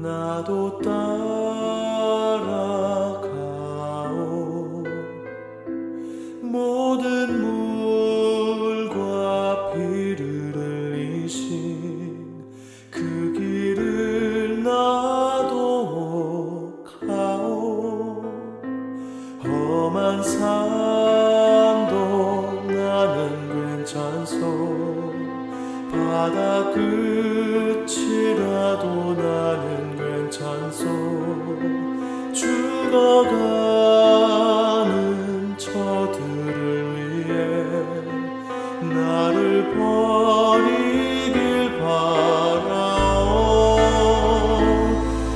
나도 따라가오. 모든 물과 피를 흘리신 그 길을 나도 가오. 험한 산도 나는 괜찮소. 바다 끝이라도 나는 괜찮소. 죽어가는 저들을 위해 나를 버리길 바라오.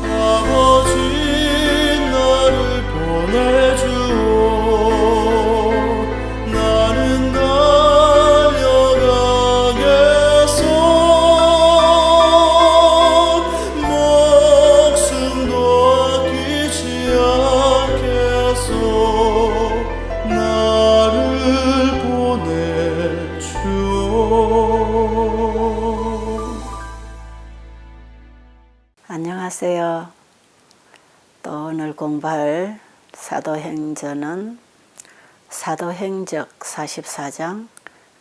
아버지 나를 보내주오. 나는 달려가겠소. 목숨도 아끼지 않겠소. 나를 보내주오. 안녕하세요. 또 오늘 공부할 사도행전은 사도행적 44장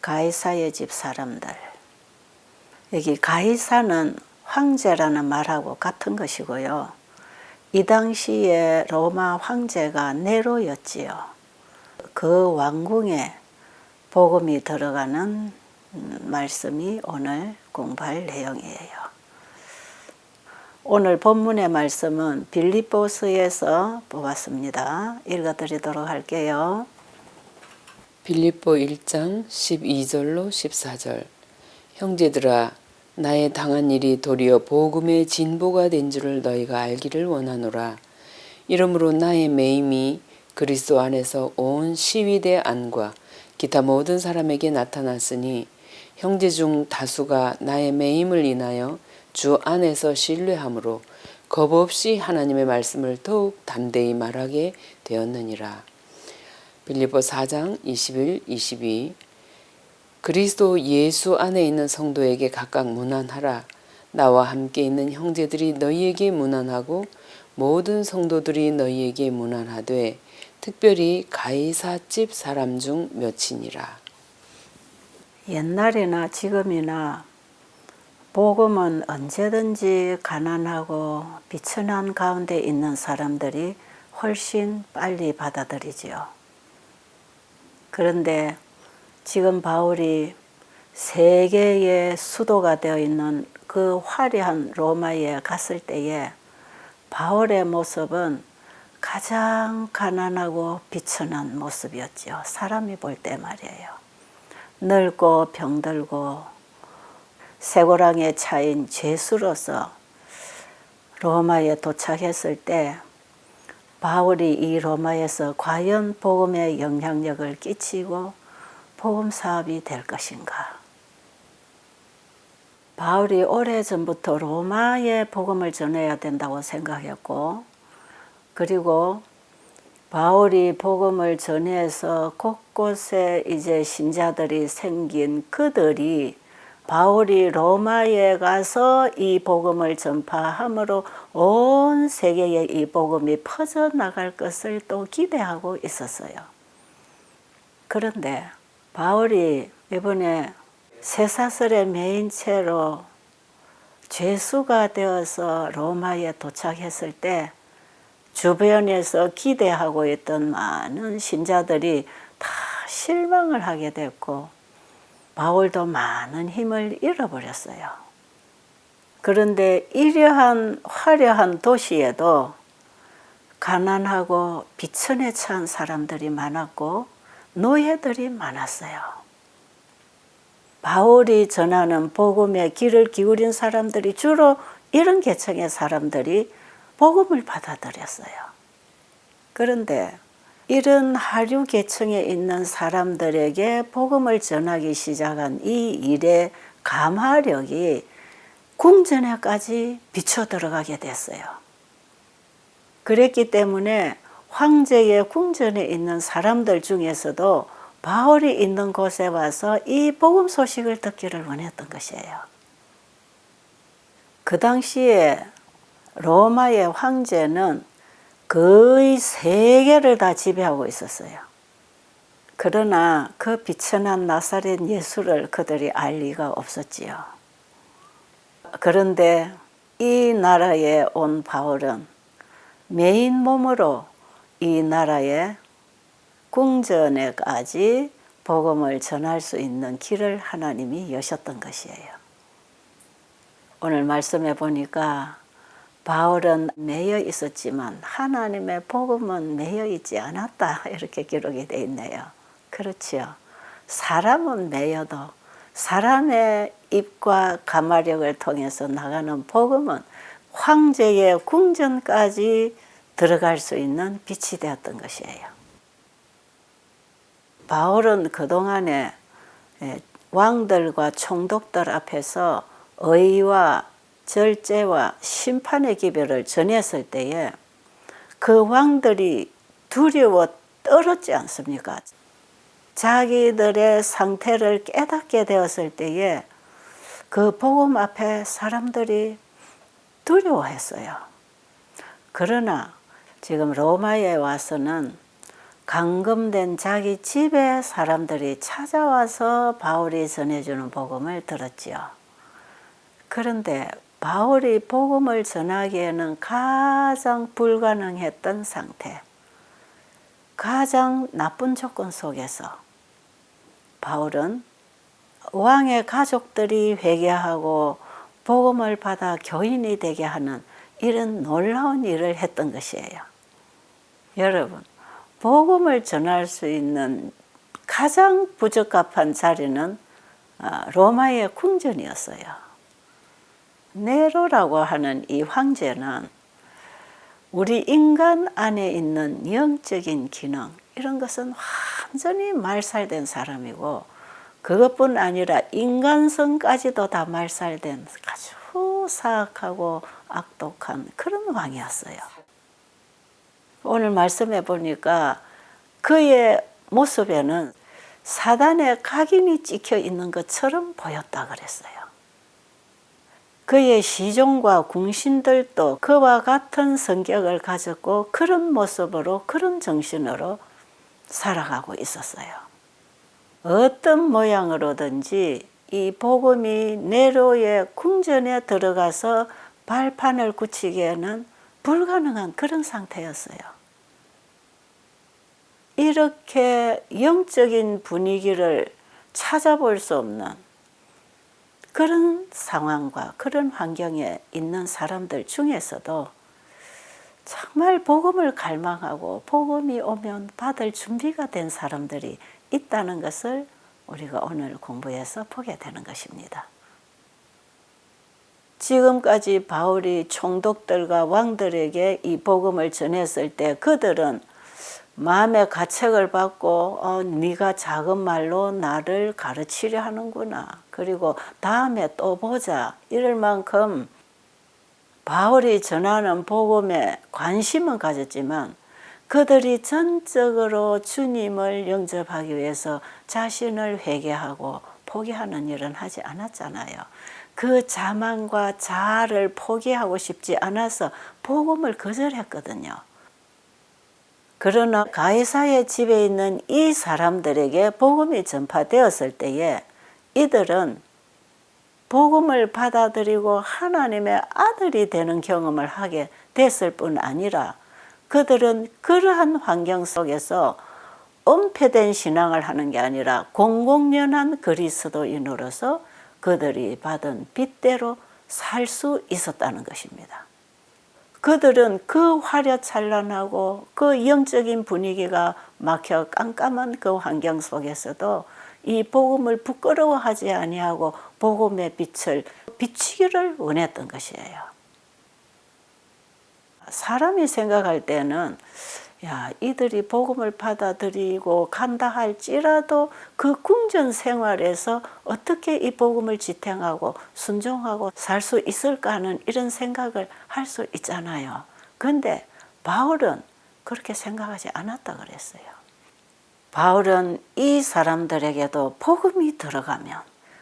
가이사의 집 사람들. 여기 가이사는 황제라는 말하고 같은 것이고요. 이 당시에 로마 황제가 네로였지요. 그 왕궁에 복음이 들어가는 말씀이 오늘 공부할 내용이에요. 오늘 본문의 말씀은 빌립보서에서 뽑았습니다. 읽어드리도록 할게요. 빌립보 1장 12절로 14절. 형제들아, 나의 당한 일이 도리어 복음의 진보가 된 줄을 너희가 알기를 원하노라. 이러므로 나의 매임이 그리스도 안에서 온 시위대 안과 기타 모든 사람에게 나타났으니 형제 중 다수가 나의 매임을 인하여 주 안에서 신뢰함으로 겁없이 하나님의 말씀을 더욱 담대히 말하게 되었느니라. 빌립보 4장 21, 22. 그리스도 예수 안에 있는 성도에게 각각 문안하라. 나와 함께 있는 형제들이 너희에게 문안하고 모든 성도들이 너희에게 문안하되 특별히 가이사집 사람 중 몇이니라. 옛날이나 지금이나 복음은 언제든지 가난하고 비천한 가운데 있는 사람들이 훨씬 빨리 받아들이지요. 그런데 지금 바울이 세계의 수도가 되어 있는 그 화려한 로마에 갔을 때에 바울의 모습은 가장 가난하고 비천한 모습이었죠. 사람이 볼 때 말이에요. 늙고 병들고 쇠고랑에 차인 죄수로서 로마에 도착했을 때 바울이 이 로마에서 과연 복음의 영향력을 끼치고 복음 사업이 될 것인가? 바울이 오래전부터 로마에 복음을 전해야 된다고 생각했고, 그리고 바울이 복음을 전해서 곳곳에 이제 신자들이 생긴 그들이 바울이 로마에 가서 이 복음을 전파함으로 온 세계에 이 복음이 퍼져나갈 것을 또 기대하고 있었어요. 그런데 바울이 이번에 쇠사슬에 매인 채로 죄수가 되어서 로마에 도착했을 때 주변에서 기대하고 있던 많은 신자들이 다 실망을 하게 됐고 바울도 많은 힘을 잃어버렸어요. 그런데 이러한 화려한 도시에도 가난하고 비천에 찬 사람들이 많았고 노예들이 많았어요. 바울이 전하는 복음에 귀를 기울인 사람들이 주로 이런 계층의 사람들이 복음을 받아들였어요. 그런데 이런 하류 계층에 있는 사람들에게 복음을 전하기 시작한 이 일의 감화력이 궁전에까지 비쳐 들어가게 됐어요. 그랬기 때문에 황제의 궁전에 있는 사람들 중에서도 바울이 있는 곳에 와서 이 복음 소식을 듣기를 원했던 것이에요. 그 당시에 로마의 황제는 거의 세계를 다 지배하고 있었어요. 그러나 그 비천한 나사렛 예수를 그들이 알 리가 없었지요. 그런데 이 나라에 온 바울은 메인 몸으로 이 나라의 궁전에까지 복음을 전할 수 있는 길을 하나님이 여셨던 것이에요. 오늘 말씀해 보니까 바울은 매여 있었지만 하나님의 복음은 매여 있지 않았다, 이렇게 기록이 되어 있네요. 그렇지요. 사람은 매여도 사람의 입과 가마력을 통해서 나가는 복음은 황제의 궁전까지 들어갈 수 있는 빛이 되었던 것이에요. 바울은 그동안에 왕들과 총독들 앞에서 의와 절제와 심판의 기별을 전했을 때에 그 왕들이 두려워 떨었지 않습니까? 자기들의 상태를 깨닫게 되었을 때에 그 복음 앞에 사람들이 두려워했어요. 그러나 지금 로마에 와서는 감금된 자기 집에 사람들이 찾아와서 바울이 전해주는 복음을 들었지요. 그런데 바울이 복음을 전하기에는 가장 불가능했던 상태, 가장 나쁜 조건 속에서 바울은 왕의 가족들이 회개하고 복음을 받아 교인이 되게 하는 이런 놀라운 일을 했던 것이에요. 여러분, 복음을 전할 수 있는 가장 부적합한 자리는 로마의 궁전이었어요. 네로라고 하는 이 황제는 우리 인간 안에 있는 영적인 기능, 이런 것은 완전히 말살된 사람이고, 그것뿐 아니라 인간성까지도 다 말살된 아주 사악하고 악독한 그런 왕이었어요. 오늘 말씀해 보니까 그의 모습에는 사단의 각인이 찍혀 있는 것처럼 보였다 그랬어요. 그의 시종과 궁신들도 그와 같은 성격을 가졌고 그런 모습으로, 그런 정신으로 살아가고 있었어요. 어떤 모양으로든지 이 복음이 네로의 궁전에 들어가서 발판을 굳히기에는 불가능한 그런 상태였어요. 이렇게 영적인 분위기를 찾아볼 수 없는 그런 상황과 그런 환경에 있는 사람들 중에서도 정말 복음을 갈망하고 복음이 오면 받을 준비가 된 사람들이 있다는 것을 우리가 오늘 공부해서 보게 되는 것입니다. 지금까지 바울이 총독들과 왕들에게 이 복음을 전했을 때 그들은 마음의 가책을 받고 네가 작은 말로 나를 가르치려 하는구나, 그리고 다음에 또 보자, 이럴 만큼 바울이 전하는 복음에 관심은 가졌지만 그들이 전적으로 주님을 영접하기 위해서 자신을 회개하고 포기하는 일은 하지 않았잖아요. 그 자만과 자아를 포기하고 싶지 않아서 복음을 거절했거든요. 그러나 가이사의 집에 있는 이 사람들에게 복음이 전파되었을 때에 이들은 복음을 받아들이고 하나님의 아들이 되는 경험을 하게 됐을 뿐 아니라 그들은 그러한 환경 속에서 은폐된 신앙을 하는 게 아니라 공공연한 그리스도인으로서 그들이 받은 빚대로 살 수 있었다는 것입니다. 그들은 그 화려찬란하고 그 영적인 분위기가 막혀 깜깜한 그 환경 속에서도 이 복음을 부끄러워하지 아니하고 복음의 빛을 비추기를 원했던 것이에요. 사람이 생각할 때는 이들이 복음을 받아들이고 간다 할지라도 그 궁전 생활에서 어떻게 이 복음을 지탱하고 순종하고 살 수 있을까 하는 이런 생각을 할 수 있잖아요. 그런데 바울은 그렇게 생각하지 않았다 그랬어요. 바울은 이 사람들에게도 복음이 들어가면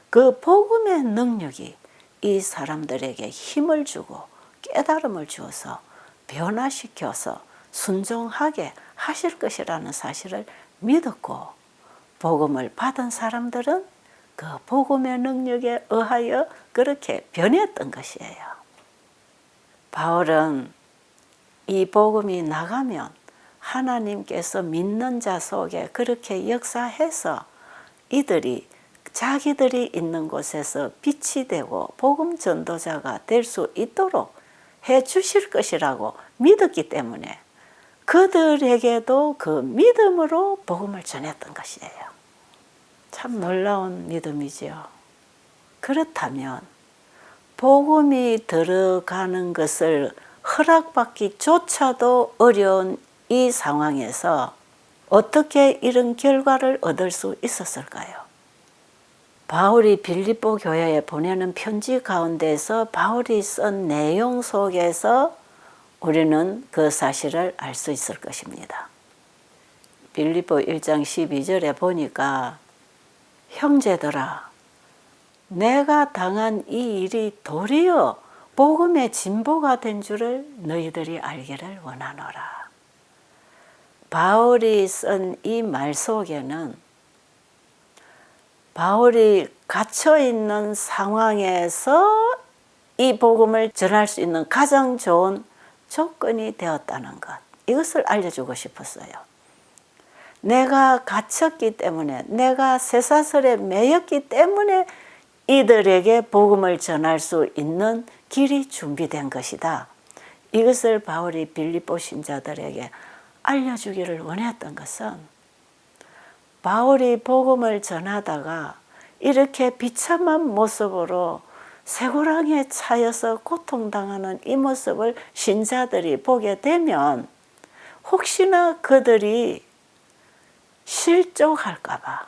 그 복음의 능력이 이 사람들에게 힘을 주고 깨달음을 주어서 변화시켜서 순종하게 하실 것이라는 사실을 믿었고, 복음을 받은 사람들은 그 복음의 능력에 의하여 그렇게 변했던 것이에요. 바울은 이 복음이 나가면 하나님께서 믿는 자 속에 그렇게 역사해서 이들이 자기들이 있는 곳에서 빛이 되고 복음 전도자가 될 수 있도록 해 주실 것이라고 믿었기 때문에 그들에게도 그 믿음으로 복음을 전했던 것이에요. 참 놀라운 믿음이지요. 그렇다면 복음이 들어가는 것을 허락받기조차도 어려운 이 상황에서 어떻게 이런 결과를 얻을 수 있었을까요? 바울이 빌립보 교회에 보내는 편지 가운데서 바울이 쓴 내용 속에서 우리는 그 사실을 알 수 있을 것입니다. 빌립보 1장 12절에 보니까 형제들아, 내가 당한 이 일이 도리어 복음의 진보가 된 줄을 너희들이 알기를 원하노라. 바울이 쓴 이 말 속에는 바울이 갇혀있는 상황에서 이 복음을 전할 수 있는 가장 좋은 조건이 되었다는 것, 이것을 알려주고 싶었어요. 내가 갇혔기 때문에, 내가 쇠사슬에 매였기 때문에 이들에게 복음을 전할 수 있는 길이 준비된 것이다. 이것을 바울이 빌립보 신자들에게 알려주기를 원했던 것은, 바울이 복음을 전하다가 이렇게 비참한 모습으로 쇠고랑에 차여서 고통당하는 이 모습을 신자들이 보게 되면 혹시나 그들이 실족할까 봐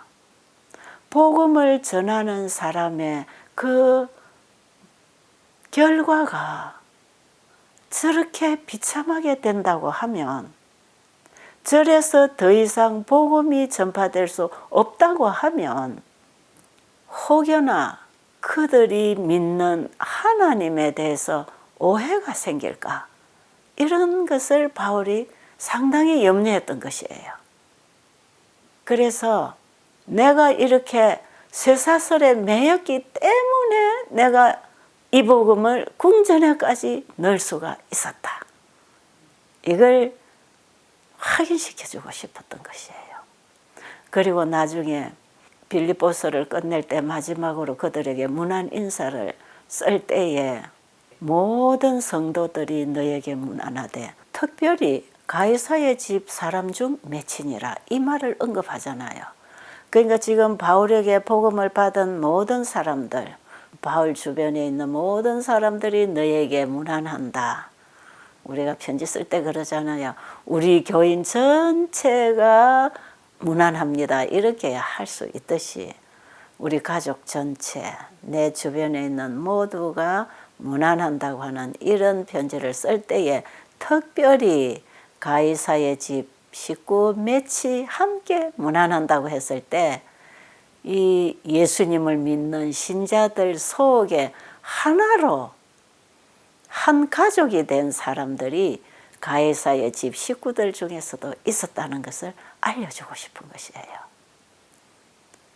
복음을 전하는 사람의 그 결과가 저렇게 비참하게 된다고 하면, 절에서 더 이상 복음이 전파될 수 없다고 하면 혹여나 그들이 믿는 하나님에 대해서 오해가 생길까, 이런 것을 바울이 상당히 염려했던 것이에요. 그래서 내가 이렇게 쇠사슬에 매였기 때문에 내가 이 복음을 궁전에까지 넣을 수가 있었다. 이걸 확인시켜주고 싶었던 것이에요. 그리고 나중에 빌립보서를 끝낼 때 마지막으로 그들에게 문안 인사를 쓸 때에 모든 성도들이 너에게 문안하되 특별히 가이사의 집 사람 중 맺히니라, 이 말을 언급하잖아요. 그러니까 지금 바울에게 복음을 받은 모든 사람들, 바울 주변에 있는 모든 사람들이 너에게 문안한다. 우리가 편지 쓸 때 그러잖아요. 우리 교인 전체가 문안합니다. 이렇게 할 수 있듯이 우리 가족 전체, 내 주변에 있는 모두가 문안한다고 하는 이런 편지를 쓸 때에 특별히 가이사의 집 식구 맺이 함께 문안한다고 했을 때, 이 예수님을 믿는 신자들 속에 하나로 한 가족이 된 사람들이 가이사의 집 식구들 중에서도 있었다는 것을 알려주고 싶은 것이에요.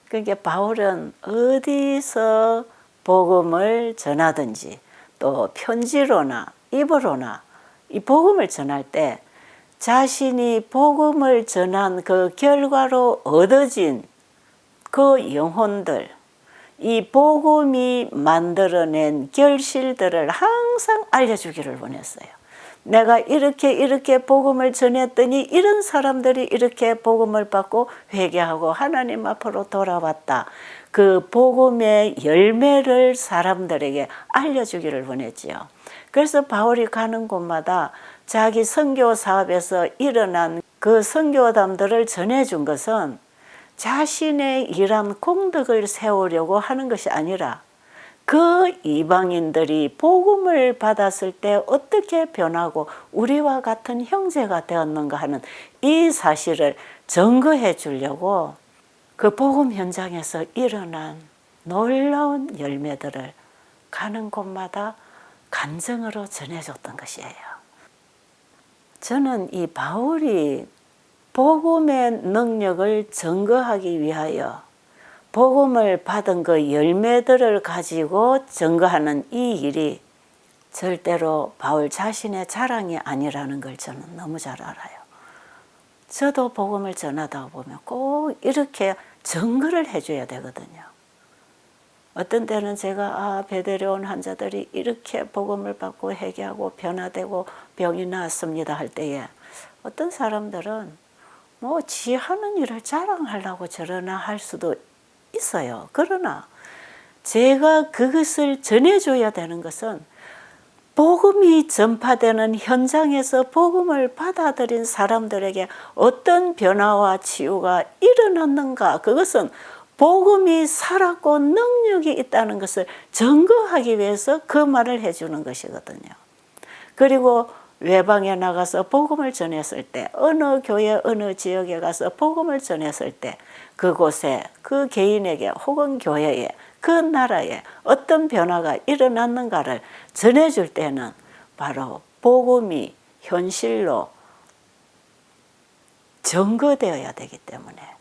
그러니까 바울은 어디서 복음을 전하든지 또 편지로나 입으로나 이 복음을 전할 때 자신이 복음을 전한 그 결과로 얻어진 그 영혼들, 이 복음이 만들어낸 결실들을 항상 알려주기를 원했어요. 내가 이렇게 복음을 전했더니 이런 사람들이 이렇게 복음을 받고 회개하고 하나님 앞으로 돌아왔다. 그 복음의 열매를 사람들에게 알려주기를 원했지요. 그래서 바울이 가는 곳마다 자기 선교 사업에서 일어난 그 선교담들을 전해준 것은 자신의 일한 공덕을 세우려고 하는 것이 아니라 그 이방인들이 복음을 받았을 때 어떻게 변하고 우리와 같은 형제가 되었는가 하는 이 사실을 증거해 주려고 그 복음 현장에서 일어난 놀라운 열매들을 가는 곳마다 간증으로 전해줬던 것이에요. 저는 이 바울이 복음의 능력을 증거하기 위하여 복음을 받은 그 열매들을 가지고 증거하는 이 일이 절대로 바울 자신의 자랑이 아니라는 걸 저는 너무 잘 알아요. 저도 복음을 전하다 보면 꼭 이렇게 증거를 해줘야 되거든요. 어떤 때는 제가 베드레온 환자들이 이렇게 복음을 받고 회개하고 변화되고 병이 나았습니다 할 때에 어떤 사람들은 뭐 지 하는 일을 자랑하려고 저러나 할 수도 있어요. 그러나 제가 그것을 전해줘야 되는 것은 복음이 전파되는 현장에서 복음을 받아들인 사람들에게 어떤 변화와 치유가 일어났는가, 그것은 복음이 살았고 능력이 있다는 것을 증거하기 위해서 그 말을 해주는 것이거든요. 그리고 외방에 나가서 복음을 전했을 때, 어느 교회 어느 지역에 가서 복음을 전했을 때 그곳에 그 개인에게 혹은 교회에 그 나라에 어떤 변화가 일어났는가를 전해줄 때는 바로 복음이 현실로 증거되어야 되기 때문에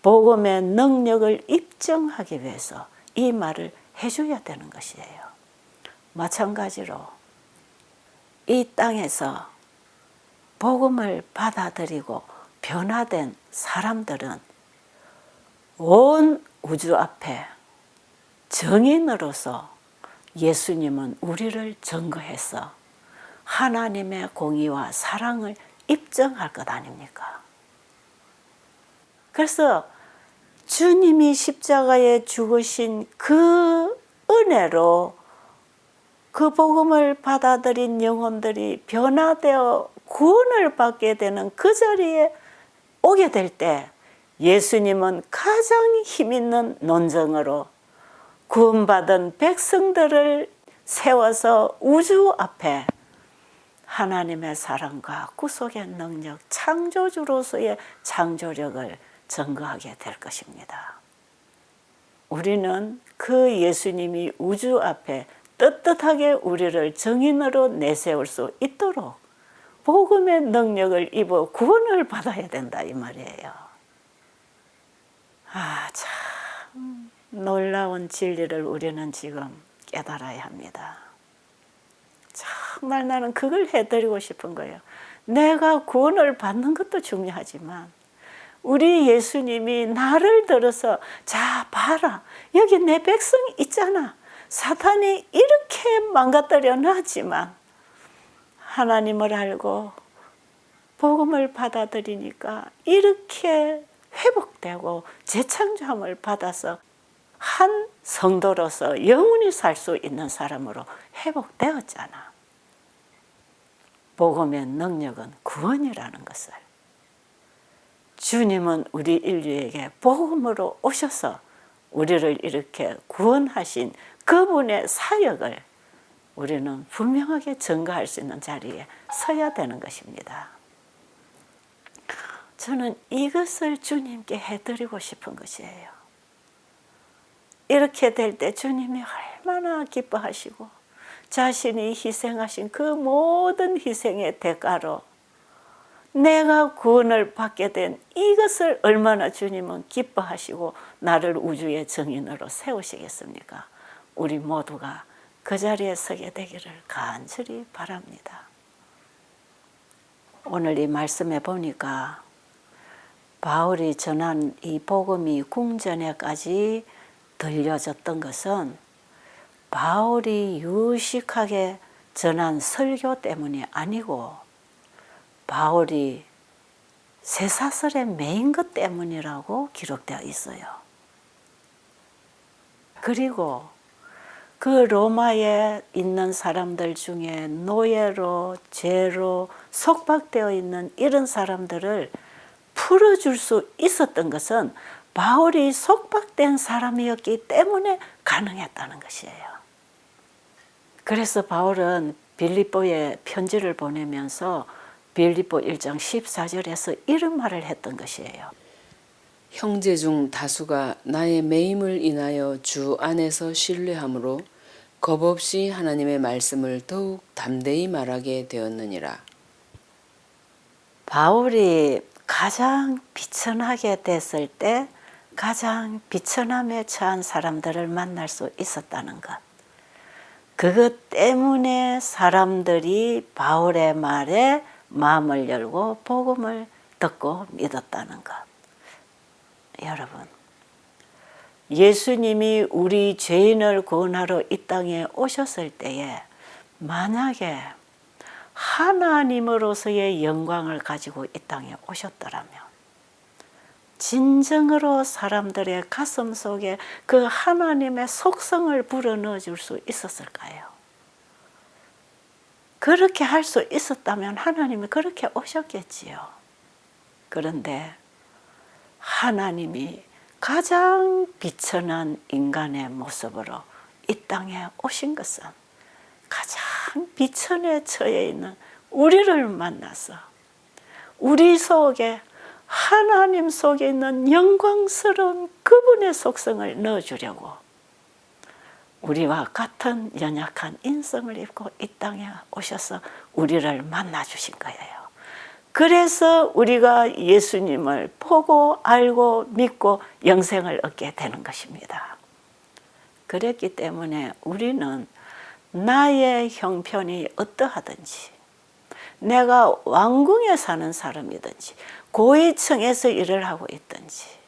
복음의 능력을 입증하기 위해서 이 말을 해줘야 되는 것이에요. 마찬가지로 이 땅에서 복음을 받아들이고 변화된 사람들은 온 우주 앞에 증인으로서 예수님은 우리를 증거해서 하나님의 공의와 사랑을 입증할 것 아닙니까? 그래서 주님이 십자가에 죽으신 그 은혜로 그 복음을 받아들인 영혼들이 변화되어 구원을 받게 되는 그 자리에 오게 될 때 예수님은 가장 힘있는 논정으로 구원받은 백성들을 세워서 우주 앞에 하나님의 사랑과 구속의 능력, 창조주로서의 창조력을 증거하게 될 것입니다. 우리는 그 예수님이 우주 앞에 떳떳하게 우리를 증인으로 내세울 수 있도록 복음의 능력을 입어 구원을 받아야 된다 이 말이에요. 참 놀라운 진리를 우리는 지금 깨달아야 합니다. 정말 나는 그걸 해드리고 싶은 거예요. 내가 구원을 받는 것도 중요하지만 우리 예수님이 나를 들어서 자 봐라 여기 내 백성 있잖아. 사탄이 이렇게 망가뜨려 놨지만 하나님을 알고 복음을 받아들이니까 이렇게 회복되고 재창조함을 받아서 한 성도로서 영원히 살 수 있는 사람으로 회복되었잖아. 복음의 능력은 구원이라는 것을 주님은 우리 인류에게 복음으로 오셔서 우리를 이렇게 구원하신 그분의 사역을 우리는 분명하게 증거할 수 있는 자리에 서야 되는 것입니다. 저는 이것을 주님께 해드리고 싶은 것이에요. 이렇게 될 때 주님이 얼마나 기뻐하시고 자신이 희생하신 그 모든 희생의 대가로 내가 구원을 받게 된 이것을 얼마나 주님은 기뻐하시고 나를 우주의 증인으로 세우시겠습니까? 우리 모두가 그 자리에 서게 되기를 간절히 바랍니다. 오늘 이 말씀에 보니까 바울이 전한 이 복음이 궁전에까지 들려졌던 것은 바울이 유식하게 전한 설교 때문이 아니고 바울이 쇠사슬에 매인 것 때문이라고 기록되어 있어요. 그리고 그 로마에 있는 사람들 중에 노예로 죄로 속박되어 있는 이런 사람들을 풀어줄 수 있었던 것은 바울이 속박된 사람이었기 때문에 가능했다는 것이에요. 그래서 바울은 빌립보에 편지를 보내면서 빌립보 1장 14절에서 이런 말을 했던 것이에요. 형제 중 다수가 나의 매임을 인하여 주 안에서 신뢰함으로 겁없이 하나님의 말씀을 더욱 담대히 말하게 되었느니라. 바울이 가장 비천하게 됐을 때 가장 비천함에 처한 사람들을 만날 수 있었다는 것. 그것 때문에 사람들이 바울의 말에 마음을 열고 복음을 듣고 믿었다는 것. 여러분, 예수님이 우리 죄인을 구원하러 이 땅에 오셨을 때에 만약에 하나님으로서의 영광을 가지고 이 땅에 오셨더라면 진정으로 사람들의 가슴 속에 그 하나님의 속성을 불어넣어 줄 수 있었을까요? 그렇게 할 수 있었다면 하나님이 그렇게 오셨겠지요. 그런데 하나님이 가장 비천한 인간의 모습으로 이 땅에 오신 것은 가장 비천에 처해 있는 우리를 만나서 우리 속에 하나님 속에 있는 영광스러운 그분의 속성을 넣어주려고 우리와 같은 연약한 인성을 입고 이 땅에 오셔서 우리를 만나주신 거예요. 그래서 우리가 예수님을 보고 알고 믿고 영생을 얻게 되는 것입니다. 그랬기 때문에 우리는 나의 형편이 어떠하든지 내가 왕궁에 사는 사람이든지 고위층에서 일을 하고 있든지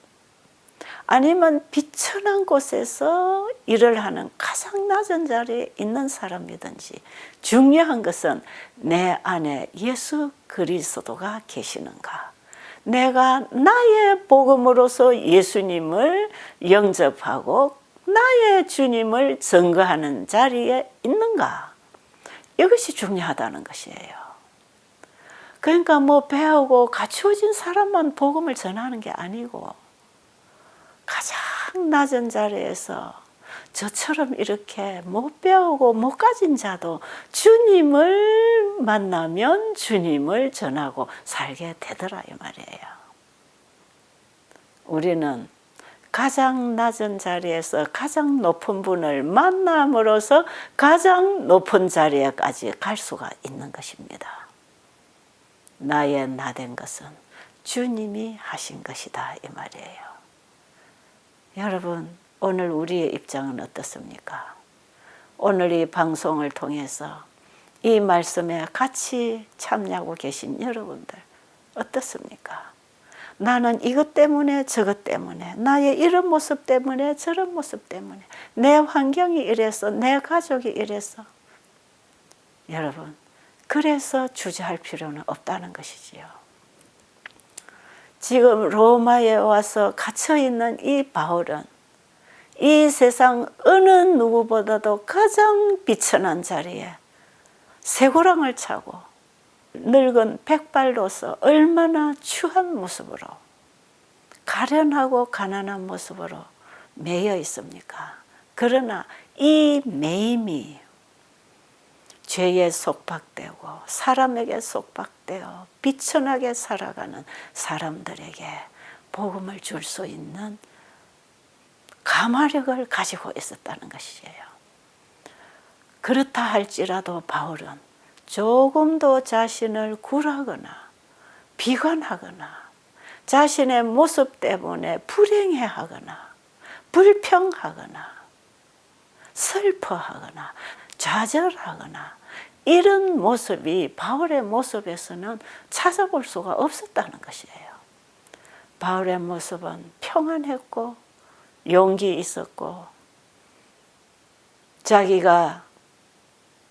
아니면 비천한 곳에서 일을 하는 가장 낮은 자리에 있는 사람이든지 중요한 것은 내 안에 예수 그리스도가 계시는가, 내가 나의 복음으로서 예수님을 영접하고 나의 주님을 증거하는 자리에 있는가, 이것이 중요하다는 것이에요. 그러니까 뭐 배우고 갖추어진 사람만 복음을 전하는 게 아니고 가장 낮은 자리에서 저처럼 이렇게 못 배우고 못 가진 자도 주님을 만나면 주님을 전하고 살게 되더라 이 말이에요. 우리는 가장 낮은 자리에서 가장 높은 분을 만남으로써 가장 높은 자리에까지 갈 수가 있는 것입니다. 나의 나된 것은 주님이 하신 것이다 이 말이에요. 여러분, 오늘 우리의 입장은 어떻습니까? 오늘 이 방송을 통해서 이 말씀에 같이 참여하고 계신 여러분들 어떻습니까? 나는 이것 때문에 저것 때문에 나의 이런 모습 때문에 저런 모습 때문에 내 환경이 이래서 내 가족이 이래서 여러분, 그래서 주저할 필요는 없다는 것이지요. 지금 로마에 와서 갇혀있는 이 바울은 이 세상 어느 누구보다도 가장 비천한 자리에 쇠고랑을 차고 늙은 백발로서 얼마나 추한 모습으로 가련하고 가난한 모습으로 매여 있습니까? 그러나 이 매임이 죄에 속박되고 사람에게 속박되어 비천하게 살아가는 사람들에게 복음을 줄 수 있는 가마력을 가지고 있었다는 것이에요. 그렇다 할지라도 바울은 조금도 자신을 굴하거나 비관하거나 자신의 모습 때문에 불행해하거나 불평하거나 슬퍼하거나 좌절하거나 이런 모습이 바울의 모습에서는 찾아볼 수가 없었다는 것이에요. 바울의 모습은 평안했고 용기 있었고 자기가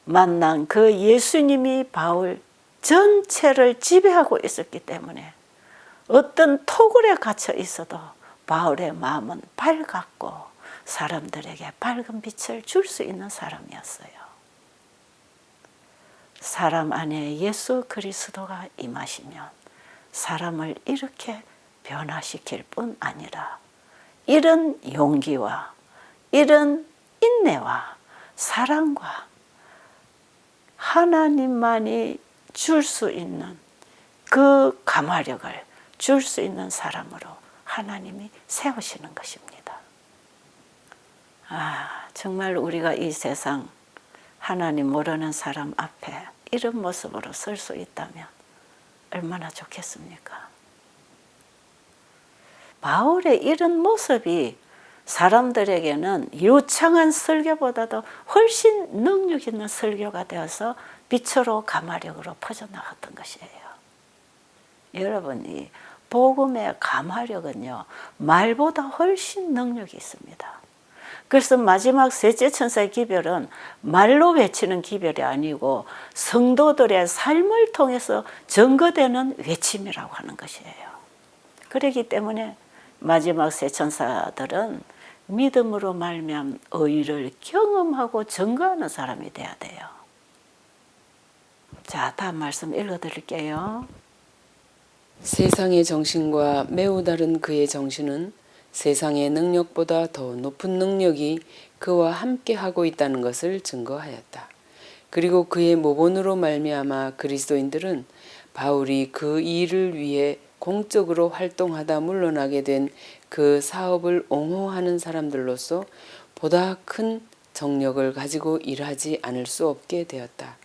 만난 그 예수님이 바울 전체를 지배하고 있었기 때문에 어떤 토굴에 갇혀 있어도 바울의 마음은 밝았고 사람들에게 밝은 빛을 줄 수 있는 사람이었어요. 사람 안에 예수 그리스도가 임하시면 사람을 이렇게 변화시킬 뿐 아니라 이런 용기와 이런 인내와 사랑과 하나님만이 줄 수 있는 그 가마력을 줄 수 있는 사람으로 하나님이 세우시는 것입니다. 정말 우리가 이 세상 하나님 모르는 사람 앞에 이런 모습으로 설 수 있다면 얼마나 좋겠습니까? 바울의 이런 모습이 사람들에게는 유창한 설교보다도 훨씬 능력 있는 설교가 되어서 빛으로 가마력으로 퍼져나갔던 것이에요. 여러분, 이 복음의 가마력은요, 말보다 훨씬 능력이 있습니다. 그래서 마지막 셋째 천사의 기별은 말로 외치는 기별이 아니고 성도들의 삶을 통해서 증거되는 외침이라고 하는 것이에요. 그렇기 때문에 마지막 세 천사들은 믿음으로 말미암아 의를 경험하고 증거하는 사람이 돼야 돼요. 자, 다음 말씀 읽어드릴게요. 세상의 정신과 매우 다른 그의 정신은 세상의 능력보다 더 높은 능력이 그와 함께 하고 있다는 것을 증거하였다. 그리고 그의 모본으로 말미암아 그리스도인들은 바울이 그 일을 위해 공적으로 활동하다 물러나게 된 그 사업을 옹호하는 사람들로서 보다 큰 정력을 가지고 일하지 않을 수 없게 되었다.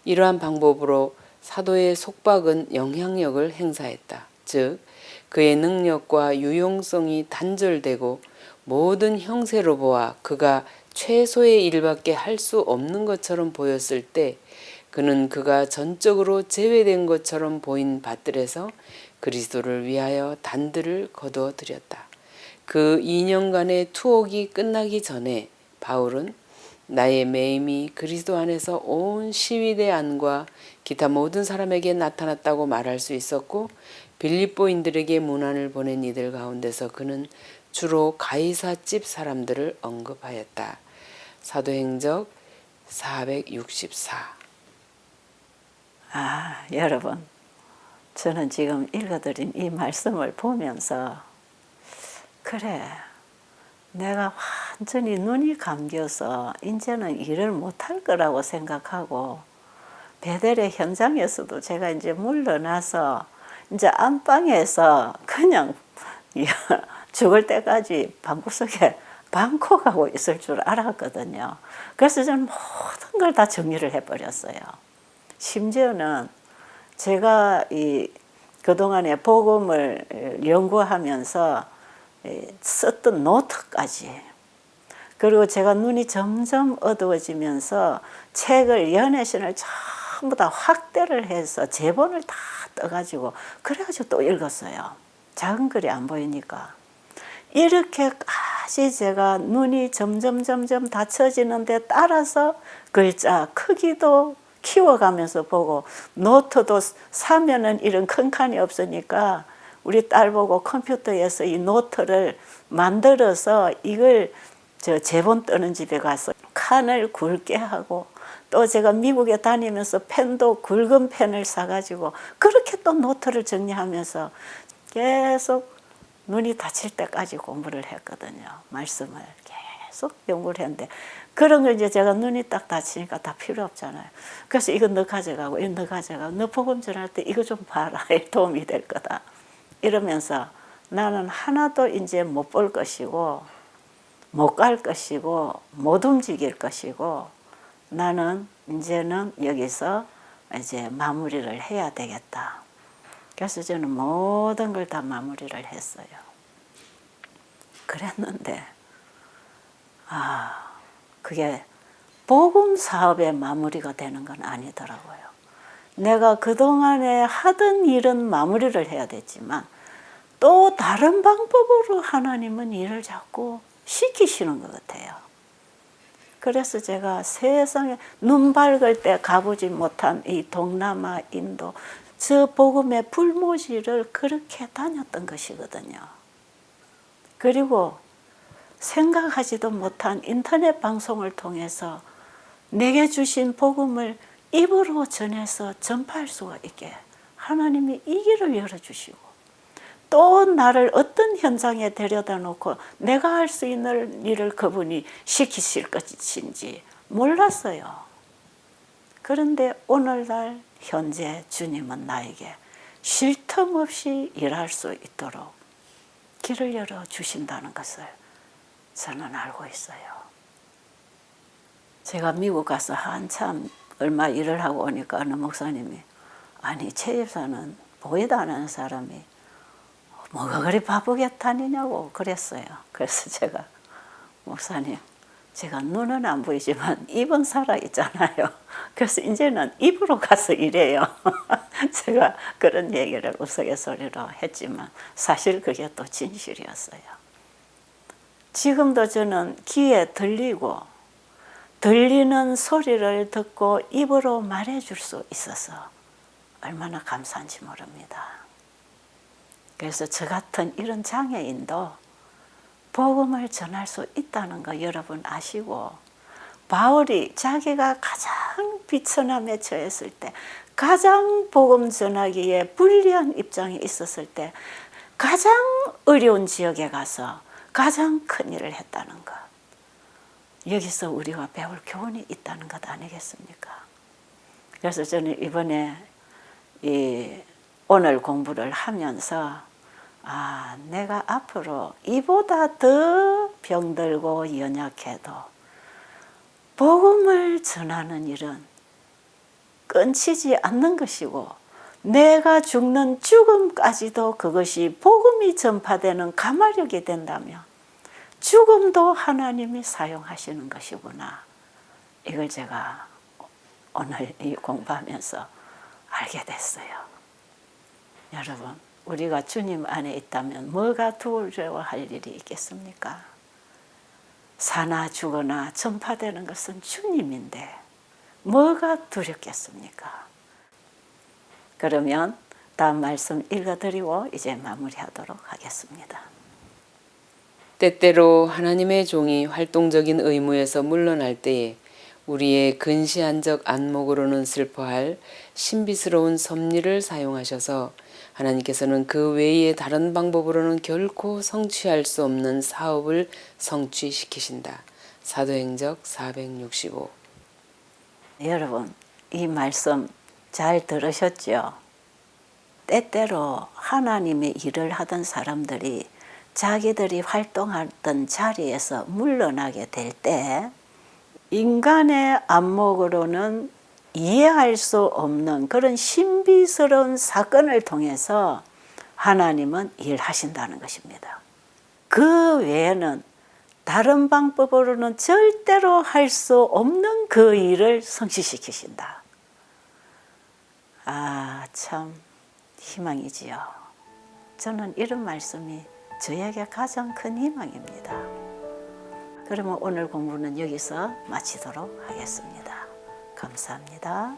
이러한 방법으로 사도의 속박은 영향력을 행사했다. 즉 그의 능력과 유용성이 단절되고 모든 형세로 보아 그가 최소의 일밖에 할 수 없는 것처럼 보였을 때 그는 그가 전적으로 제외된 것처럼 보인 밭들에서 그리스도를 위하여 단들을 거두어 들였다. 그 2년간의 투옥이 끝나기 전에 바울은 나의 매임이 그리스도 안에서 온 시위대 안과 기타 모든 사람에게 나타났다고 말할 수 있었고 빌립보인들에게 문안을 보낸 이들 가운데서 그는 주로 가이사집 사람들을 언급하였다. 사도행적 464. 여러분, 저는 지금 읽어드린 이 말씀을 보면서 그래, 내가 완전히 눈이 감겨서 이제는 일을 못할 거라고 생각하고 베델의 현장에서도 제가 이제 물러나서 이제 안방에서 그냥 죽을 때까지 방구석에 방콕하고 있을 줄 알았거든요. 그래서 저는 모든 걸 다 정리를 해버렸어요. 심지어는 제가 그동안에 복음을 연구하면서 썼던 노트까지, 그리고 제가 눈이 점점 어두워지면서 책을 연애신을 전부 다 확대를 해서 제본을 다 떠가지고 그래가지고 또 읽었어요. 작은 글이 안 보이니까. 이렇게까지 제가 눈이 점점 닫혀지는 데 따라서 글자 크기도 키워가면서 보고, 노트도 사면은 이런 큰 칸이 없으니까 우리 딸 보고 컴퓨터에서 이 노트를 만들어서 이걸 제본 뜨는 집에 가서 칸을 굵게 하고, 또 제가 미국에 다니면서 펜도 굵은 펜을 사가지고 그렇게 또 노트를 정리하면서 계속 눈이 다칠 때까지 공부를 했거든요. 말씀을 계속 연구를 했는데, 그런 거 이제 제가 눈이 딱 다치니까 다 필요 없잖아요. 그래서 이거 너 가져가고 이거 너 가져가고, 너 복음 전할 때 이거 좀 봐라, 도움이 될 거다 이러면서 나는 하나도 이제 못 볼 것이고 못 갈 것이고 못 움직일 것이고, 나는 이제는 여기서 이제 마무리를 해야 되겠다. 그래서 저는 모든 걸 다 마무리를 했어요. 그랬는데 그게 복음 사업의 마무리가 되는 건 아니더라고요. 내가 그동안에 하던 일은 마무리를 해야 됐지만 또 다른 방법으로 하나님은 일을 자꾸 시키시는 것 같아요. 그래서 제가 세상에 눈 밝을 때 가보지 못한 이 동남아, 인도, 저 복음의 불모지를 그렇게 다녔던 것이거든요. 그리고 생각하지도 못한 인터넷 방송을 통해서 내게 주신 복음을 입으로 전해서 전파할 수가 있게 하나님이 이 길을 열어주시고, 또 나를 어떤 현장에 데려다 놓고 내가 할 수 있는 일을 그분이 시키실 것인지 몰랐어요. 그런데 오늘날 현재 주님은 나에게 쉴 틈 없이 일할 수 있도록 길을 열어 주신다는 것을 저는 알고 있어요. 제가 미국 가서 한참 얼마 일을 하고 오니까 어느 목사님이 아니 최 집사는 보이도 안 하는 사람이 뭐가 그리 바쁘게 다니냐고 그랬어요. 그래서 제가 목사님 제가 눈은 안 보이지만 입은 살아있잖아요. 그래서 이제는 입으로 가서 일해요. 제가 그런 얘기를 우스갯소리로 했지만 사실 그게 또 진실이었어요. 지금도 저는 귀에 들리고 들리는 소리를 듣고 입으로 말해줄 수 있어서 얼마나 감사한지 모릅니다. 그래서 저 같은 이런 장애인도 복음을 전할 수 있다는 거 여러분 아시고, 바울이 자기가 가장 비천함에 처했을 때, 가장 복음 전하기에 불리한 입장에 있었을 때 가장 어려운 지역에 가서 가장 큰 일을 했다는 것. 여기서 우리가 배울 교훈이 있다는 것 아니겠습니까? 그래서 저는 이번에 오늘 공부를 하면서 내가 앞으로 이보다 더 병들고 연약해도 복음을 전하는 일은 끊치지 않는 것이고, 내가 죽는 죽음까지도 그것이 복음이 전파되는 가마력이 된다면 죽음도 하나님이 사용하시는 것이구나. 이걸 제가 오늘 이 공부하면서 알게 됐어요. 여러분, 우리가 주님 안에 있다면 뭐가 두려워할 일이 있겠습니까? 사나 죽거나 전파되는 것은 주님인데 뭐가 두렵겠습니까? 그러면 다음 말씀 읽어드리고 이제 마무리하도록 하겠습니다. 때때로 하나님의 종이 활동적인 의무에서 물러날 때에 우리의 근시안적 안목으로는 슬퍼할 신비스러운 섭리를 사용하셔서 하나님께서는 그 외의 다른 방법으로는 결코 성취할 수 없는 사업을 성취시키신다. 사도행적 465. 여러분, 이 말씀 잘 들으셨죠? 때때로 하나님의 일을 하던 사람들이 자기들이 활동하던 자리에서 물러나게 될 때 인간의 안목으로는 이해할 수 없는 그런 신비스러운 사건을 통해서 하나님은 일하신다는 것입니다. 그 외에는 다른 방법으로는 절대로 할 수 없는 그 일을 성취시키신다. 참 희망이지요. 저는 이런 말씀이 저에게 가장 큰 희망입니다. 그러면 오늘 공부는 여기서 마치도록 하겠습니다. 감사합니다.